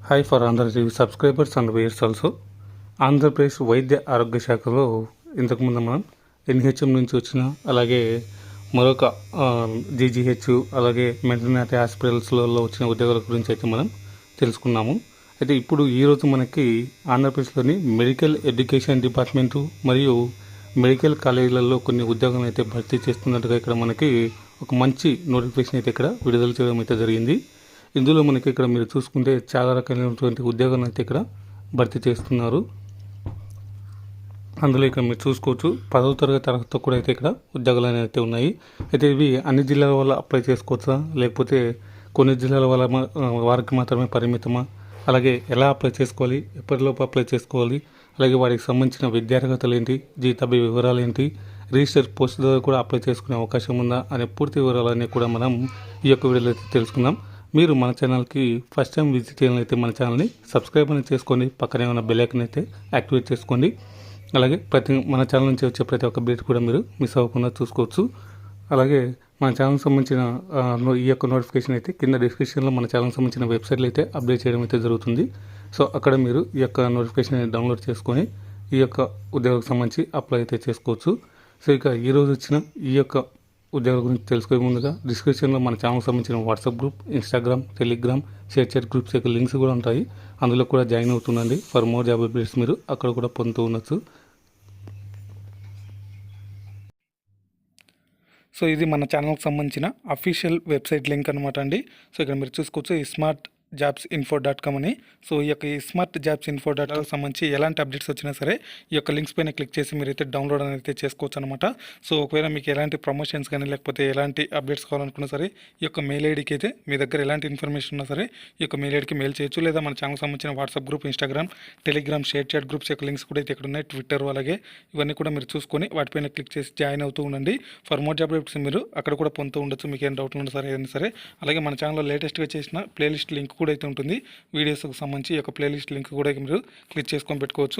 Hi for Andhra subscribers and viewers also. Andhra Pradesh వైద్య ఆరోగ్య శాఖలో ఇంతకుముందు మనం ఎన్హెచ్ఎం నుంచి వచ్చిన అలాగే మరొక జీజీహెచ్ అలాగే మెటర్నిటీ హాస్పిటల్స్లలో వచ్చిన ఉద్యోగాల గురించి అయితే మనం తెలుసుకున్నాము. అయితే ఇప్పుడు ఈరోజు మనకి ఆంధ్రప్రదేశ్లోని మెడికల్ ఎడ్యుకేషన్ డిపార్ట్మెంటు మరియు మెడికల్ కాలేజీలలో కొన్ని ఉద్యోగాలు అయితే భర్తీ చేస్తున్నట్టుగా ఇక్కడ మనకి ఒక మంచి నోటిఫికేషన్ అయితే ఇక్కడ విడుదల చేయడం అయితే జరిగింది. ఇందులో మనకి ఇక్కడ మీరు చూసుకుంటే చాలా రకాలైనటువంటి ఉద్యోగాలను అయితే ఇక్కడ భర్తీ చేస్తున్నారు. అందులో ఇక్కడ మీరు చూసుకోవచ్చు 10వ తరగతి అర్హతతో కూడా అయితే ఇక్కడ ఉద్యోగాలు అయితే ఉన్నాయి. అయితే ఇవి అన్ని జిల్లాల వల్ల అప్లై చేసుకోవచ్చా, లేకపోతే కొన్ని జిల్లాల వల్ల వారికి మాత్రమే పరిమితమా, అలాగే ఎలా అప్లై చేసుకోవాలి, ఎప్పటిలోపు అప్లై చేసుకోవాలి, అలాగే వారికి సంబంధించిన విద్యార్హతలు ఏంటి, జీతాబీ వివరాలు ఏంటి, రిజిస్టర్ పోస్ట్ ద్వారా కూడా అప్లై చేసుకునే అవకాశం ఉందా అనే పూర్తి వివరాలన్నీ కూడా మనం ఈ యొక్క వీడియోలో అయితే తెలుసుకుందాం. మీరు మన ఛానల్కి ఫస్ట్ టైం విజిట్ చేయాలైతే మన ఛానల్ని సబ్స్క్రైబ్ అనేది చేసుకోండి, పక్కనే ఉన్న బెల్ ఐకాన్ అయితే యాక్టివేట్ చేసుకోండి. అలాగే మన ఛానల్ నుంచి వచ్చే ప్రతి ఒక్క అప్డేట్ కూడా మీరు మిస్ అవ్వకుండా చూసుకోవచ్చు. అలాగే మన ఛానల్కి సంబంధించిన ఈ యొక్క నోటిఫికేషన్ అయితే కింద డిస్క్రిప్షన్లో మన ఛానల్కి సంబంధించిన వెబ్సైట్లు అయితే అప్డేట్ చేయడం అయితే జరుగుతుంది. సో అక్కడ మీరు ఈ యొక్క నోటిఫికేషన్ డౌన్లోడ్ చేసుకొని ఈ యొక్క ఉద్యోగానికి సంబంధించి అప్లై అయితే చేసుకోవచ్చు. సో ఇక ఈరోజు వచ్చిన ఈ యొక్క ఉద్యోగాల గురించి తెలుసుకునే ముందుగా డిస్క్రిప్షన్లో మన ఛానల్కి సంబంధించిన WhatsApp group, Instagram, Telegram, share groups యొక్క లింక్స్ కూడా ఉంటాయి. అందులో కూడా జాయిన్ అవుతుందండి. ఫర్ మోర్ జాబ్ అప్డేట్స్ మీరు అక్కడ కూడా పొందుతూ ఉండొచ్చు. సో ఇది మన ఛానల్కి సంబంధించిన అఫీషియల్ వెబ్సైట్ లింక్ అనమాట అండి. సో ఇక్కడ మీరు చూసుకోవచ్చు ఈ smartjobsinfo.com అని. సో ఈ యొక్క smartjobsinfo.com సంబంధించి ఎలాంటి అప్డేట్స్ వచ్చినా సరే ఈ యొక్క లింక్స్ పైన క్లిక్ చేసి మీరైతే డౌన్లోడ్ అనేది చేసుకోవచ్చు అనమాట. సో ఒకవేళ మీకు ఎలాంటి ప్రమోషన్స్ కానీ లేకపోతే ఎలాంటి అప్డేట్స్ కావాలనుకున్నా సరే ఈ యొక్క మెయిల్ ఐడికి అయితే మీ దగ్గర ఎలాంటి ఇన్ఫర్మేషన్ ఉన్నా సరే ఈ యొక్క మెయిల్ ఐడికి మెయిల్ చేయొచ్చు. లేదా మన ఛానల్కి సంబంధించిన WhatsApp group, Instagram, Telegram, share groups యొక్క లింక్స్ కూడా అయితే ఇక్కడ ఉన్నాయి. ట్విట్టర్ అలాగే ఇవన్నీ కూడా మీరు చూసుకొని వాటిపైన క్లిక్ చేసి జాయిన్ అవుతూ ఉండండి. ఫర్ మోర్ జాబ్ అప్డేట్స్ మీరు అక్కడ కూడా పొందుతూ ఉండొచ్చు. మీకు ఏం డౌట్లు ఉన్నా సరే ఏదైనా సరే. అలాగే మన ఛానల్లో లేటెస్ట్గా చేసిన ప్లేలిస్ట్ లింక్ కూడా అయితే ఉంటుంది. వీడియోస్కి సంబంధించి ఈ యొక్క ప్లేలిస్ట్ లింక్ కూడా మీరు క్లిక్ చేసుకొని పెట్టుకోవచ్చు.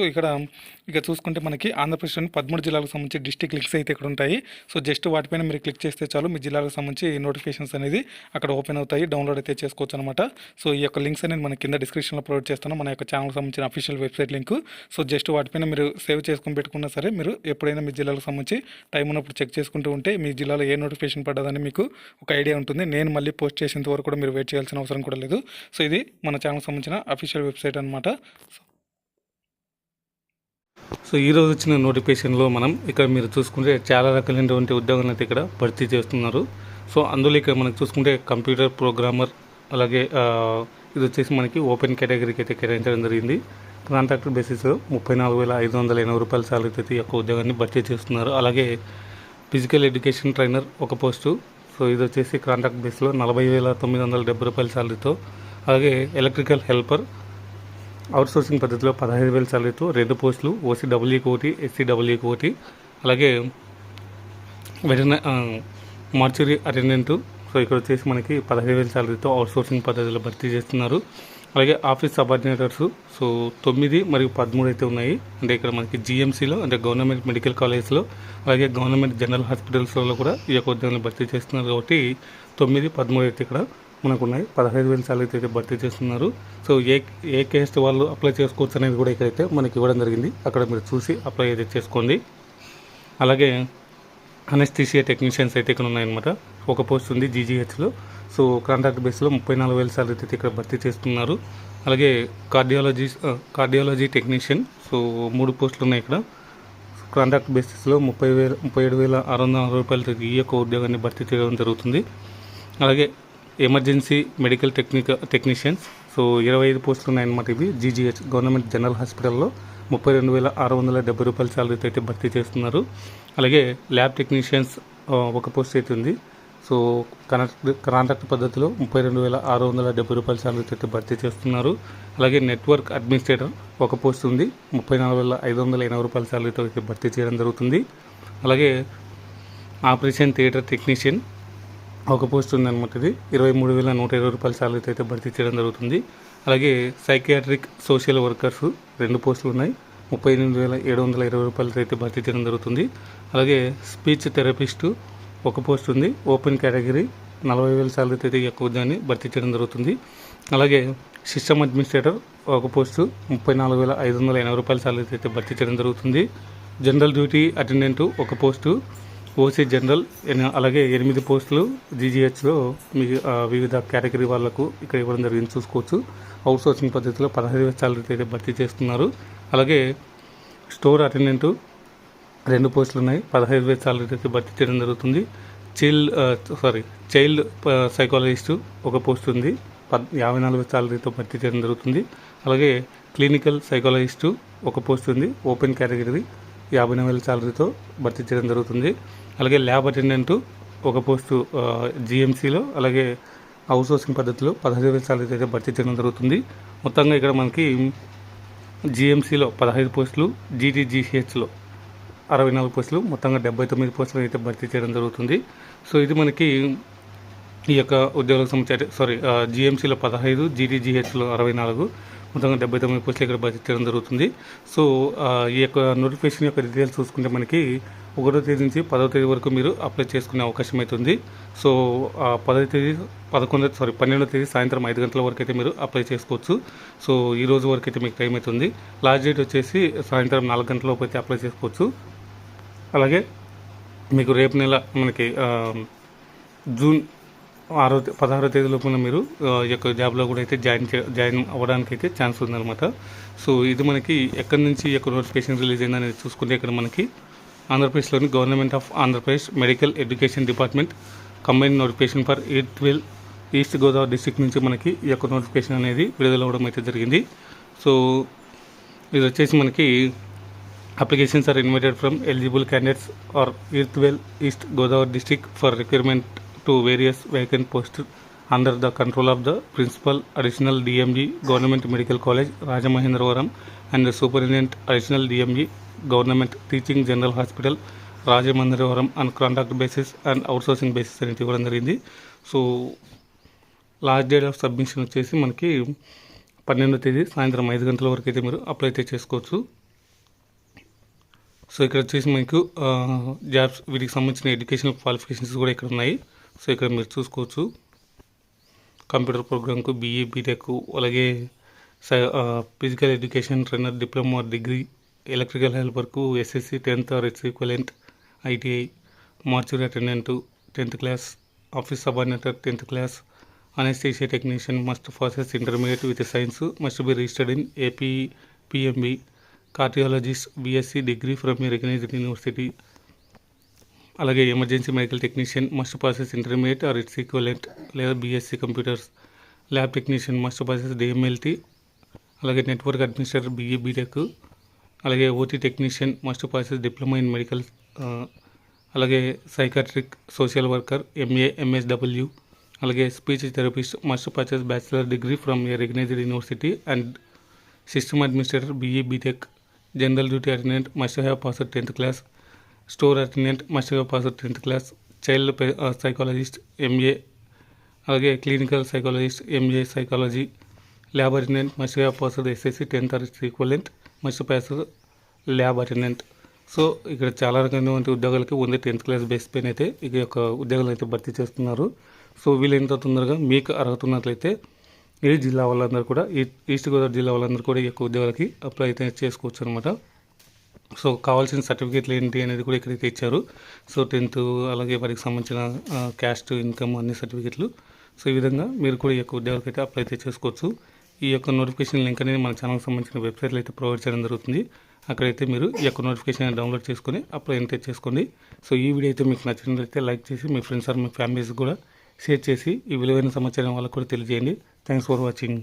ఇక చూసుకుంటే మనకి ఆంధ్రప్రదేశ్లోని 13 జిల్లాలకు సంబంధించి డిస్ట్రిక్ట్ లింక్స్ అయితే ఇక్కడ ఉంటాయి. సో జస్ట్ వాటిపైన మీరు క్లిక్ చేస్తే చాలు మీ జిల్లాలకు సంబంధించి నోటిఫికేషన్స్ అనేది అక్కడ ఓపెన్ అవుతాయి, డౌన్లోడ్ అయితే చేసుకోవచ్చు అనమాట. సో ఈ యొక్క లింక్స్ అనేది మన కింద డిస్క్రిప్షన్లో ప్రొవైడ్ చేస్తాను, మన యొక్క ఛానల్కి సంబంధించిన official website link. So just వాటిపైన మీరు సేవ్ చేసుకొని పెట్టుకున్నా సరే మీరు ఎప్పుడైనా మీ జిల్లాలకు సంబంధించి టైం ఉన్నప్పుడు చెక్ చేసుకుంటూ ఉంటే మీ జిల్లాలో ఏ నోటిఫికేషన్ పడ్డదని మీకు ఒక ఐడియా ఉంటుంది. నేను మళ్ళీ పోస్ట్ చేసేంత వరకు కూడా మీరు వెయిట్ చేయాల్సిన అవసరం కూడా లేదు. సో ఇది మన ఛానల్కి సంబంధించిన అఫీషియల్ వెబ్సైట్ అనమాట. సో ఈరోజు వచ్చిన నోటిఫికేషన్లో మనం ఇక్కడ మీరు చూసుకుంటే చాలా రకాలైనటువంటి ఉద్యోగాలను అయితే ఇక్కడ భర్తీ చేస్తున్నారు. సో అందులో ఇక్కడ మనకు చూసుకుంటే కంప్యూటర్ ప్రోగ్రామర్, అలాగే ఇది వచ్చేసి మనకి ఓపెన్ కేటగిరీకి అయితే కేటాయించడం జరిగింది. కాంట్రాక్ట్ బేసిస్ 34,580 రూపాయల సాలరీ అయితే ఈ యొక్క ఉద్యోగాన్ని భర్తీ చేస్తున్నారు. అలాగే ఫిజికల్ ఎడ్యుకేషన్ ట్రైనర్ ఒక పోస్టు. సో ఇది వచ్చేసి కాంట్రాక్ట్ బేస్లో 40,970 రూపాయల సాలరీతో, అలాగే ఎలక్ట్రికల్ హెల్పర్ అవుట్సోర్సింగ్ పద్ధతిలో 15,000 సాలరీతో 2 పోస్టులు, OCWకి ఒకటి, SCWకి ఒకటి, అలాగే మార్చురీ అటెండెంట్. సో ఇక్కడ వచ్చేసి మనకి 15,000 సాలరీతో అవుట్సోర్సింగ్ పద్ధతిలో భర్తీ చేస్తున్నారు. అలాగే ఆఫీస్ సబార్డినేటర్స్ సో 9 మరియు 13 అయితే ఉన్నాయి. అంటే ఇక్కడ మనకి GMCలో అంటే గవర్నమెంట్ మెడికల్ కాలేజ్లో అలాగే గవర్నమెంట్ జనరల్ హాస్పిటల్స్లో కూడా ఈ యొక్క ఉద్యోగాలను భర్తీ చేస్తున్నారు. కాబట్టి 9, 13 అయితే ఇక్కడ మనకు ఉన్నాయి. 15,000 సాలరీ అయితే భర్తీ చేస్తున్నారు. సో ఏ కేస్ట్ వాళ్ళు అప్లై చేసుకోవచ్చు అనేది కూడా ఇక్కడైతే మనకి ఇవ్వడం జరిగింది. అక్కడ మీరు చూసి అప్లై అయితే చేసుకోండి. అలాగే అనెస్థీషియా టెక్నీషియన్స్ అయితే ఇక్కడ ఉన్నాయన్నమాట. ఒక పోస్ట్ ఉంది GGHలో. సో కాంట్రాక్ట్ బేస్లో 34,000 సాలరీ అయితే ఇక్కడ భర్తీ చేస్తున్నారు. అలాగే కార్డియాలజీ టెక్నీషియన్ సో 3 పోస్టులు ఉన్నాయి ఇక్కడ. కాంట్రాక్ట్ బేసిస్లో 37,660 రూపాయలతో ఈ యొక్క ఉద్యోగాన్ని భర్తీ చేయడం జరుగుతుంది. అలాగే ఎమర్జెన్సీ మెడికల్ టెక్నీషియన్స్ సో 25 పోస్టులు ఉన్నాయన్నమాట. ఇవి GGH గవర్నమెంట్ జనరల్ హాస్పిటల్లో 32,670 రూపాయల సాలరీతో అయితే భర్తీ చేస్తున్నారు. అలాగే ల్యాబ్ టెక్నీషియన్స్ ఒక పోస్ట్ అయితే ఉంది. సో కాంట్రాక్ట్ పద్ధతిలో 32,670 రూపాయల సాలరీతో అయితే భర్తీ చేస్తున్నారు. అలాగే నెట్వర్క్ అడ్మినిస్ట్రేటర్ ఒక పోస్ట్ ఉంది, 34,580 రూపాయల సాలరీతో అయితే భర్తీ చేయడం జరుగుతుంది. అలాగే ఆపరేషన్ థియేటర్ టెక్నీషియన్ ఒక పోస్ట్ ఉందన్నమాట. ఇది 23,120 రూపాయల సాలరీతో అయితే భర్తీ చేయడం జరుగుతుంది. అలాగే సైకియాట్రిక్ సోషల్ వర్కర్స్ 2 పోస్టులు ఉన్నాయి, 38,720 రూపాయలతో అయితే భర్తీ చేయడం జరుగుతుంది. అలాగే స్పీచ్ థెరపిస్టు ఒక పోస్ట్ ఉంది, ఓపెన్ కేటగిరీ 40,000 సాలరీతో అయితే ఈ యొక్క ఉద్యోగాన్ని భర్తీ చేయడం జరుగుతుంది. అలాగే సిస్టమ్ అడ్మినిస్ట్రేటర్ ఒక పోస్టు 34,580 రూపాయల సాలరీ అయితే భర్తీ చేయడం జరుగుతుంది. జనరల్ డ్యూటీ అటెండెంట్ ఒక పోస్టు ఓసీ జనరల్, అలాగే 8 పోస్టులు జీజీహెచ్లో మీ వివిధ కేటగిరీ వాళ్ళకు ఇక్కడ ఇవ్వడం జరిగింది చూసుకోవచ్చు. అవుట్ సోర్సింగ్ పద్ధతిలో 15,000 సాలరీ అయితే భర్తీ చేస్తున్నారు. అలాగే స్టోర్ అటెండెంట్ 2 పోస్టులు ఉన్నాయి, 15,000 సాలరీ అయితే భర్తీ చేయడం జరుగుతుంది. చైల్డ్ సైకాలజిస్టు ఒక పోస్ట్ ఉంది, 54,000 సాలరీతో భర్తీ చేయడం జరుగుతుంది. అలాగే క్లినికల్ సైకాలజిస్టు ఒక పోస్ట్ ఉంది, ఓపెన్ కేటగిరీ, 59,000 సాలరీతో భర్తీ చేయడం జరుగుతుంది. అలాగే ల్యాబ్ అటెండెంట్ ఒక పోస్టు జిఎంసీలో, అలాగే అవుట్ సోర్సింగ్ పద్ధతిలో 15,000 సాలరీ అయితే భర్తీ చేయడం జరుగుతుంది. మొత్తంగా ఇక్కడ మనకి జిఎంసీలో 15 పోస్టులు, జీటీజీహెచ్లో 64 పోస్టులు, మొత్తంగా 79 పోస్టులు అయితే భర్తీ చేయడం జరుగుతుంది. సో ఇది మనకి ఈ యొక్క ఉద్యోగులకు సంబంధించి జిఎంసీలో 15, జీటీజీహెచ్లో 64, మొత్తంగా 79 పోస్టులు ఇక్కడ భర్తీ చేయడం జరుగుతుంది. సో ఈ యొక్క నోటిఫికేషన్ యొక్క డీటెయిల్స్ చూసుకుంటే మనకి 1వ తేదీ నుంచి 10వ తేదీ వరకు మీరు అప్లై చేసుకునే అవకాశం అవుతుంది. సో 12వ తేదీ సాయంత్రం 5 గంటల వరకు అయితే మీరు అప్లై చేసుకోవచ్చు. సో ఈ రోజు వరకు అయితే మీకు టైం అవుతుంది. లాస్ట్ డేట్ వచ్చేసి సాయంత్రం 4 గంటల లోపు అయితే అప్లై చేసుకోవచ్చు. అలాగే మీకు రేపు నెల మనకి జూన్ 16వ తేదీ లోపల మీరు ఈ యొక్క జాబ్లో కూడా అయితే జాయిన్ అవ్వడానికి అయితే ఛాన్స్ ఉందన్నమాట. సో ఇది మనకి ఎక్కడి నుంచి ఈ యొక్క నోటిఫికేషన్ రిలీజ్ అయిందనేది చూసుకుంటే ఇక్కడ మనకి ఆంధ్రప్రదేశ్లోని government of Andhra Pradesh medical education department combine notification for 8-12 East Godavari district నుంచి మనకి ఈ యొక్క నోటిఫికేషన్ అనేది విడుదల అవ్వడం అయితే జరిగింది. సో ఇది వచ్చేసి మనకి applications are invited from eligible candidates are 8-12 East Godavari district for requirement to various vacant posts under the control of the Principal Additional DMG Government Medical College Rajamahendravaram and the Superintendent Additional DMG Government Teaching General Hospital Rajamahendravaram on contract basis and outsourcing basis అనేది ఇవ్వడం జరిగింది. So last date of submission వచ్చేసి మనకి 12వ తేదీ సాయంత్రం 5 గంటల వరకు అయితే మీరు అప్లై అయితే చేసుకోవచ్చు. సో ఇక్కడ వచ్చేసి మనకు జాబ్స్ వీటికి సంబంధించిన ఎడ్యుకేషనల్ క్వాలిఫికేషన్స్ కూడా ఇక్కడ ఉన్నాయి. సో ఇక్కడ మీరు చూసుకోవచ్చు. కంప్యూటర్ ప్రోగ్రామ్కు బీఈ బీటెక్, అలాగే physical education trainer diploma degree, electrical హెల్పర్కు SSC 10th or its equivalent, ITI, mortuary attendant 10th class, office subordinator 10th class, anaesthesia technician must passes intermediate with science, must be registered in AP PMB, cardiologist BSc degree from a recognised university, అలాగే emergency medical technician must passes intermediate or its equivalent లేదా BSc computers, lab technician must passes DMLT, అలాగే network administrator BE BTech, అలాగే OT technician must passes diploma in medical, అలాగే psychiatric social worker MA MSW, అలాగే speech therapist must passes bachelor degree from a recognised university and system administrator BE BTech, general duty attendant must have passed 10th class, store attendant must have passed 10th class, child psychologist MA, అలాగే clinical psychologist MA psychology, lab attendant must have passed SSC 10th or its equivalent, must pass lab attendant. So ఇక్కడ చాలా రకమైనటువంటి ఉద్యోగాలకి ఉంది 10th class base పైన అయితే ఈ యొక్క ఉద్యోగాలు అయితే భర్తీ చేస్తున్నారు. సో వీలైనంత తొందరగా మీకు అర్హత ఉన్నట్లయితే ఈ జిల్లా వాళ్ళందరూ కూడా ఈస్ట్ గోదావరి జిల్లా వాళ్ళందరూ కూడా ఈ యొక్క ఉద్యోగాలకి అప్లై అయితే చేసుకోవచ్చు అనమాట. సో కావాల్సిన సర్టిఫికేట్లు ఏంటి అనేది కూడా ఇక్కడైతే ఇచ్చారు. సో 10th, అలాగే వారికి సంబంధించిన క్యాస్ట్, ఇన్కమ్ అన్ని సర్టిఫికేట్లు. సో ఈ విధంగా మీరు కూడా ఈ యొక్క ఉద్యోగాలకు అయితే అప్లై అయితే చేసుకోవచ్చు. ఈ యొక్క నోటిఫికేషన్ లింక్ అనేది మన ఛానల్కి సంబంధించిన వెబ్సైట్లో అయితే ప్రొవైడ్ చేయడం జరుగుతుంది. అక్కడైతే మీరు ఈ యొక్క నోటిఫికేషన్ డౌన్లోడ్ చేసుకొని అప్లై అయితే చేసుకోండి. సో ఈ వీడియో అయితే మీకు నచ్చినట్లయితే లైక్ చేసి మీ ఫ్రెండ్స్ ఆర్ మీ ఫ్యామిలీస్ కూడా షేర్ చేసి ఈ విలువైన సమాచారం వాళ్ళకు కూడా తెలియజేయండి. Thanks for watching.